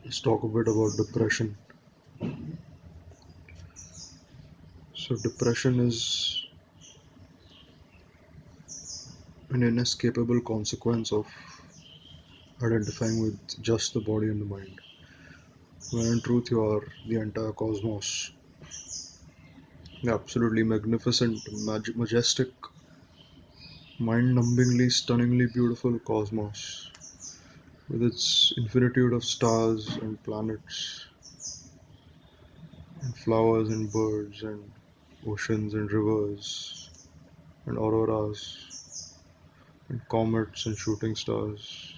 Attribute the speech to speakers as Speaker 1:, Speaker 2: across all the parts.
Speaker 1: Let's talk a bit about depression. So, depression is an inescapable consequence of identifying with just the body and the mind, when in truth you are the entire cosmos, the absolutely magnificent, majestic, mind numbingly, stunningly beautiful cosmos, with its infinitude of stars and planets, and flowers and birds, and oceans and rivers, and auroras, and comets and shooting stars,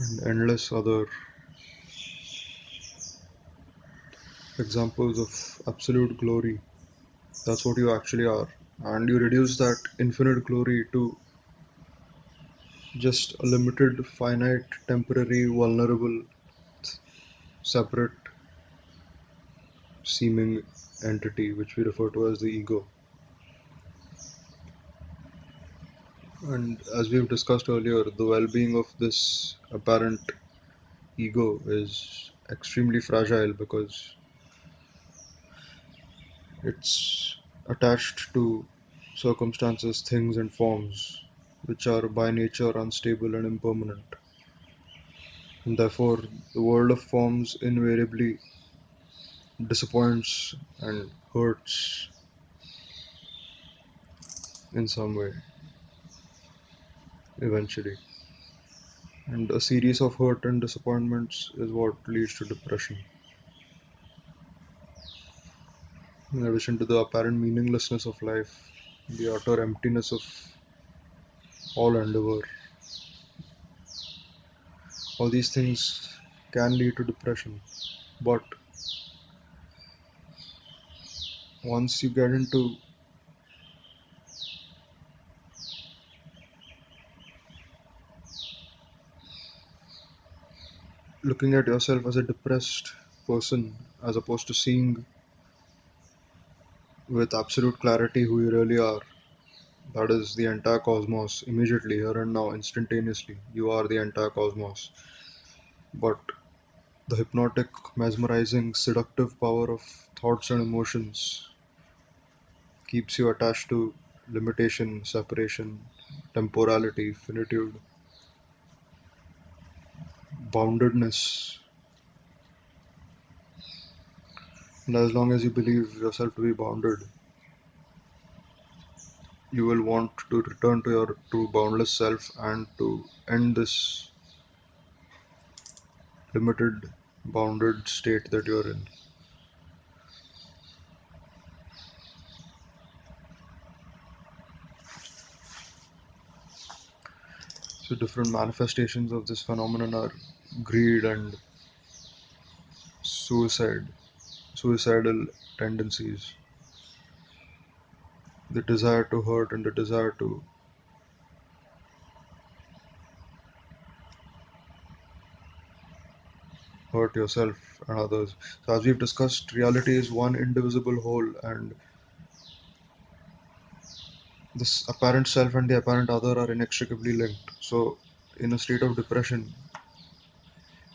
Speaker 1: and endless other examples of absolute glory. That's what you actually are. And you reduce that infinite glory to just a limited, finite, temporary, vulnerable, separate seeming entity, which we refer to as the ego. And as we've discussed earlier, the well being of this apparent ego is extremely fragile because it's attached to circumstances, things, and forms which are by nature unstable and impermanent. And therefore, the world of forms invariably disappoints and hurts in some way eventually. And a series of hurt and disappointments is what leads to depression. In addition to the apparent meaninglessness of life, the utter emptiness of all endeavor, all these things can lead to depression. But once you get into looking at yourself as a depressed person, as opposed to seeing with absolute clarity who you really are, that is the entire cosmos, immediately, here and now, instantaneously, you are the entire cosmos. But the hypnotic, mesmerizing, seductive power of thoughts and emotions keeps you attached to limitation, separation, temporality, finitude, boundedness. And as long as you believe yourself to be bounded, you will want to return to your true boundless self and to end this limited, bounded state that you're in. So, different manifestations of this phenomenon are greed and suicide, suicidal tendencies, the desire to hurt and the desire to hurt yourself and others. So, as we've discussed, reality is one indivisible whole, and this apparent self and the apparent other are inextricably linked. So, in a state of depression,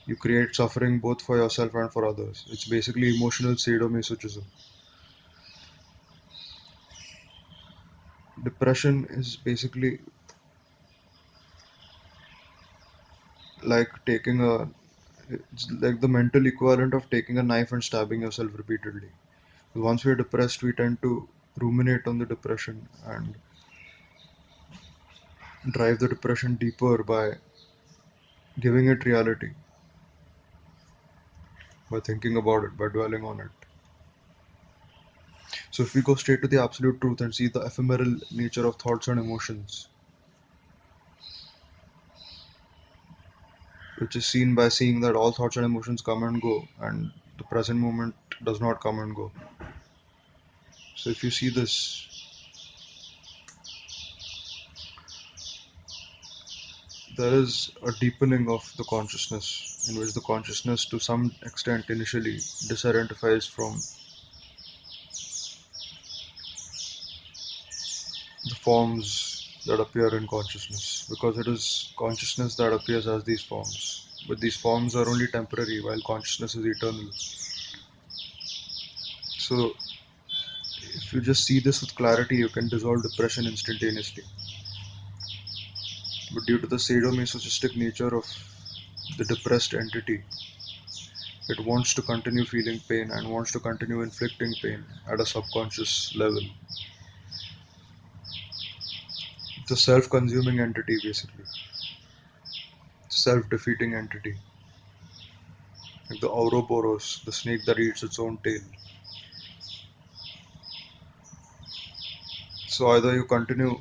Speaker 1: you create suffering both for yourself and for others. It's basically emotional sadomasochism. Depression is basically like taking a it's like the mental equivalent of taking a knife and stabbing yourself repeatedly. Once we're depressed, we tend to ruminate on the depression and drive the depression deeper by giving it reality, by thinking about it, by dwelling on it. So if we go straight to the absolute truth and see the ephemeral nature of thoughts and emotions, which is seen by seeing that all thoughts and emotions come and go, and the present moment does not come and go. So if you see this, there is a deepening of the consciousness, in which the consciousness, to some extent, initially disidentifies from the forms that appear in consciousness, because it is consciousness that appears as these forms. But these forms are only temporary while consciousness is eternal. So, if you just see this with clarity, you can dissolve depression instantaneously. But due to the sadomasochistic nature of the depressed entity, it wants to continue feeling pain and wants to continue inflicting pain at a subconscious level. It's a self consuming entity, basically, self defeating entity, like the Ouroboros, the snake that eats its own tail. So either you continue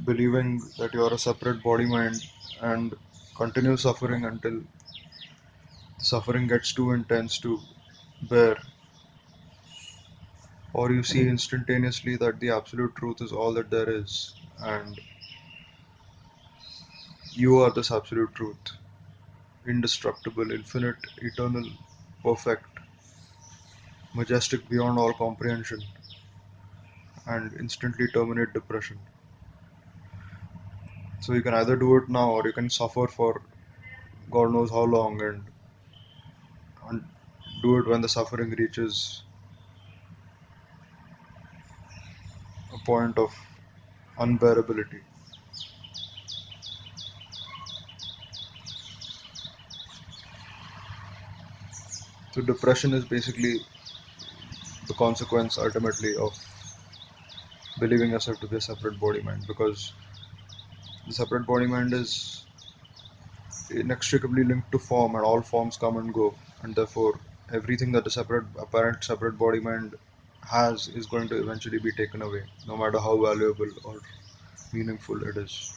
Speaker 1: believing that you are a separate body mind and continue suffering until the suffering gets too intense to bear, or you see instantaneously that the absolute truth is all that there is, and you are this absolute truth, indestructible, infinite, eternal, perfect, majestic beyond all comprehension, and instantly terminate depression. So you can either do it now or you can suffer for God knows how long, and do it when the suffering reaches a point of unbearability. So depression is basically the consequence ultimately of believing yourself to be a separate body mind, because the separate body mind is inextricably linked to form, and all forms come and go, and therefore everything that the separate apparent separate body mind has is going to eventually be taken away, no matter how valuable or meaningful it is.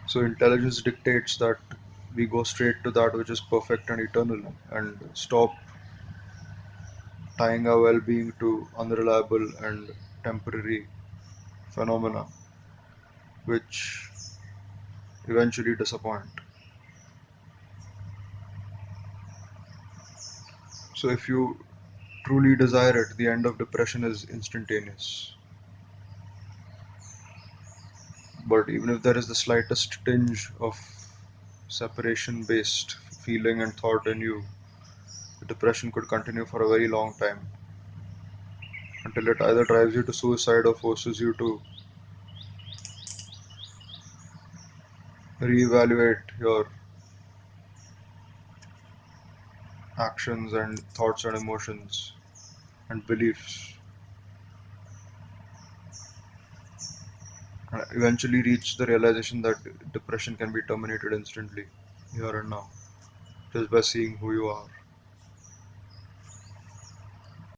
Speaker 1: So intelligence dictates that we go straight to that which is perfect and eternal, and stop tying our well-being to unreliable and temporary phenomena which eventually disappoint. So if you truly desire it, the end of depression is instantaneous. But even if there is the slightest tinge of separation based feeling and thought in you, the depression could continue for a very long time, until it either drives you to suicide or forces you to reevaluate your actions and thoughts and emotions and beliefs, and eventually reach the realization that depression can be terminated instantly, here and now, just by seeing who you are.